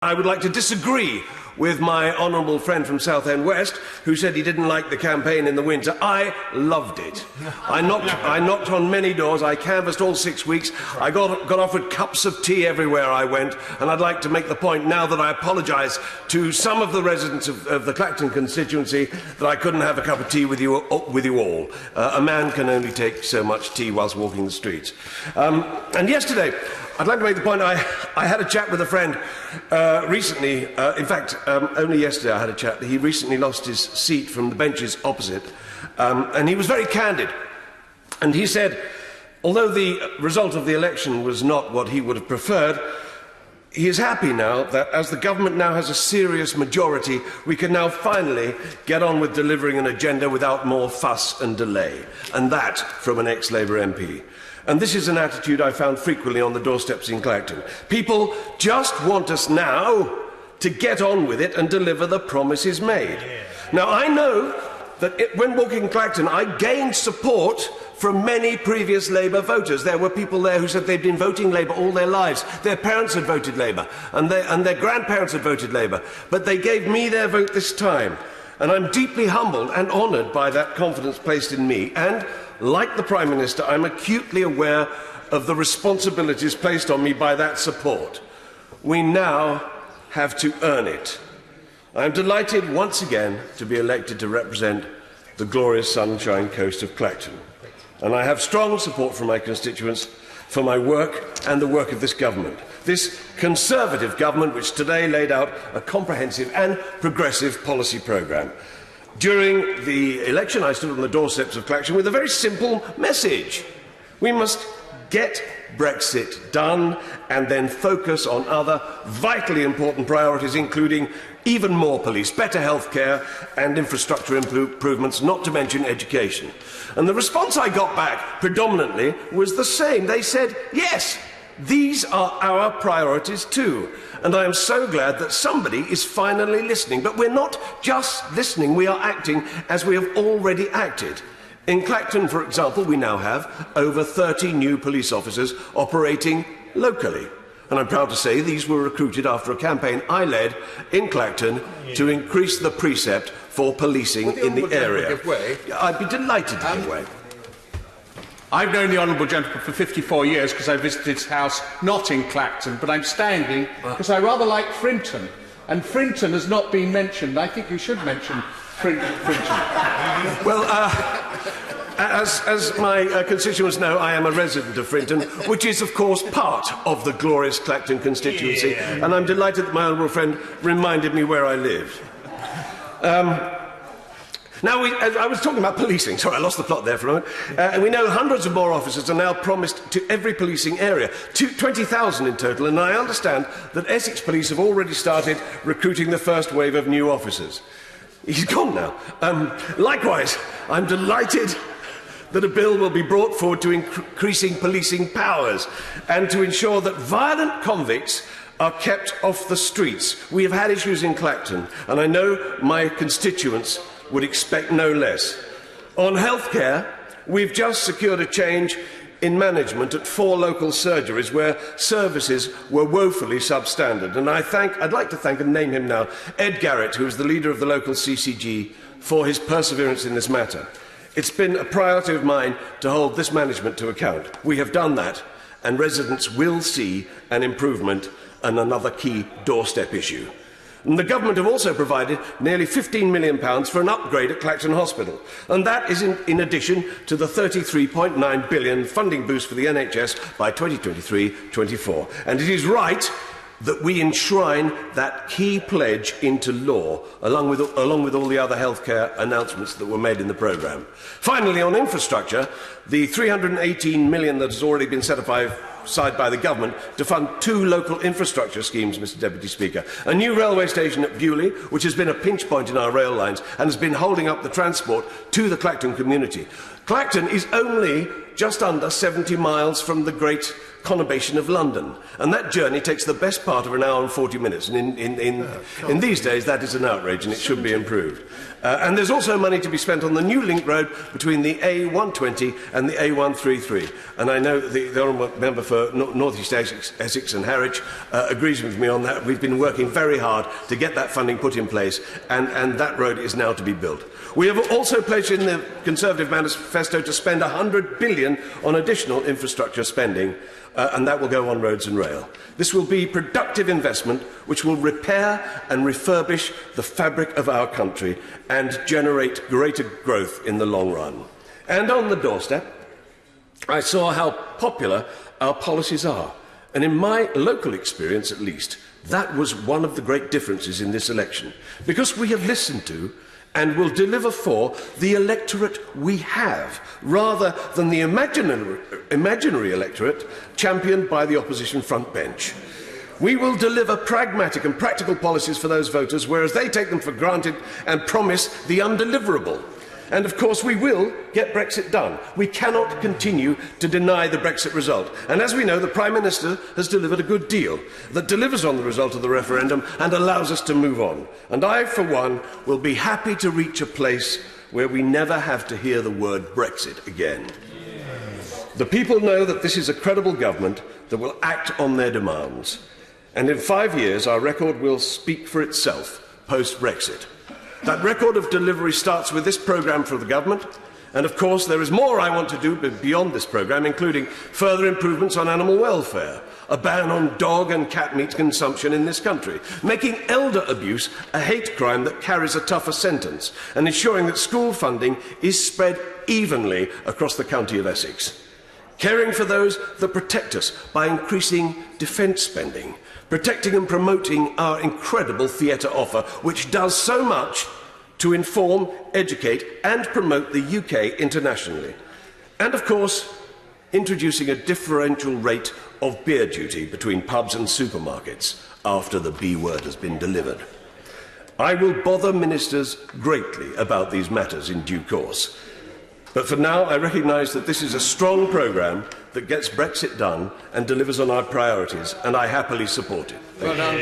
I would like to disagree with my honourable friend from Southend West, who said he didn't like the campaign in the winter. I loved it. I knocked on many doors. I canvassed all 6 weeks. I got offered cups of tea everywhere I went. And I'd like to make the point now that I apologise to some of the residents of the Clacton constituency that I couldn't have a cup of tea with you all. A man can only take so much tea whilst walking the streets. And yesterday, I'd like to make the point, I had a chat with a friend recently. In fact, only yesterday I had a chat. He recently lost his seat from the benches opposite, and he was very candid. And he said, although the result of the election was not what he would have preferred, he is happy now that as the government now has a serious majority, we can now finally get on with delivering an agenda without more fuss and delay. And that from an ex-Labour MP. And this is an attitude I found frequently on the doorsteps in Clacton. People just want us now to get on with it and deliver the promises made. Now, I know that when walking Clacton, I gained support from many previous Labour voters. There were people there who said they'd been voting Labour all their lives. Their parents had voted Labour, and their grandparents had voted Labour. But they gave me their vote this time. And I'm deeply humbled and honoured by that confidence placed in me. And, like the Prime Minister, I'm acutely aware of the responsibilities placed on me by that support. We now have to earn it. I'm delighted once again to be elected to represent the glorious Sunshine Coast of Clacton. And I have strong support from my constituents for my work and the work of this government. This Conservative government which today laid out a comprehensive and progressive policy programme. During the election, I stood on the doorsteps of Clacton with a very simple message. We must get Brexit done and then focus on other vitally important priorities, including even more police, better healthcare and infrastructure improvements, not to mention education. And the response I got back predominantly was the same. They said, yes, these are our priorities too. And I am so glad that somebody is finally listening. But we're not just listening, we are acting as we have already acted. In Clacton, for example, we now have over 30 new police officers operating locally. And I'm proud to say these were recruited after a campaign I led in Clacton to increase the precept for policing in the area. I'd be delighted to give way. I've known the Honourable Gentleman for 54 years because I visited his house not in Clacton, but I'm standing because I rather like Frinton. And Frinton has not been mentioned. I think you should mention Frinton. Well, as my constituents know, I am a resident of Frinton, which is, of course, part of the glorious Clacton constituency, and I'm delighted that my honourable friend reminded me where I live. Now, I was talking about policing. Sorry, I lost the plot there for a moment. And we know hundreds of more officers are now promised to every policing area, 20,000 in total, and I understand that Essex Police have already started recruiting the first wave of new officers. He's gone now. Likewise, I'm delighted that a bill will be brought forward to increasing policing powers and to ensure that violent convicts are kept off the streets. We have had issues in Clacton, and I know my constituents would expect no less. On healthcare, we've just secured a change in management at 4 local surgeries where services were woefully substandard. And I'd like to thank and name him now, Ed Garrett, who is the leader of the local CCG, for his perseverance in this matter. It's been a priority of mine to hold this management to account. We have done that, and residents will see an improvement and another key doorstep issue. And the government have also provided nearly £15 million for an upgrade at Clacton Hospital. And that is in addition to the £33.9 billion funding boost for the NHS by 2023-24. And it is right that we enshrine that key pledge into law, along with all the other healthcare announcements that were made in the programme. Finally, on infrastructure, the £318 million that has already been set aside by the government to fund 2 local infrastructure schemes, Mr Deputy Speaker. A new railway station at Bewley, which has been a pinch point in our rail lines and has been holding up the transport to the Clacton community. Clacton is only just under 70 miles from the great conurbation of London. And that journey takes the best part of an hour and 40 minutes. And in these days, that is an outrage, and it should be improved. And there's also money to be spent on the new link road between the A120 and the A133. And I know the Honourable Member for North East Essex and Harwich agrees with me on that. We've been working very hard to get that funding put in place, and that road is now to be built. We have also pledged in the Conservative manifesto to spend £100 billion on additional infrastructure spending, and that will go on roads and rail. This will be productive investment which will repair and refurbish the fabric of our country and generate greater growth in the long run. And on the doorstep, I saw how popular our policies are. And in my local experience, at least, that was one of the great differences in this election. Because we have listened to and will deliver for the electorate we have, rather than the imaginary electorate championed by the opposition front bench. We will deliver pragmatic and practical policies for those voters, whereas they take them for granted and promise the undeliverable. And of course we will get Brexit done. We cannot continue to deny the Brexit result. And as we know, the Prime Minister has delivered a good deal that delivers on the result of the referendum and allows us to move on. And I, for one, will be happy to reach a place where we never have to hear the word Brexit again. The people know that this is a credible government that will act on their demands. And in 5 years, our record will speak for itself post-Brexit. That record of delivery starts with this programme for the government, and of course there is more I want to do beyond this programme, including further improvements on animal welfare, a ban on dog and cat meat consumption in this country, making elder abuse a hate crime that carries a tougher sentence, and ensuring that school funding is spread evenly across the county of Essex. Caring for those that protect us by increasing defence spending, protecting and promoting our incredible theatre offer, which does so much to inform, educate and promote the UK internationally. And of course, introducing a differential rate of beer duty between pubs and supermarkets after the B word has been delivered. I will bother ministers greatly about these matters in due course. But for now, I recognise that this is a strong programme that gets Brexit done and delivers on our priorities, and I happily support it. Well done.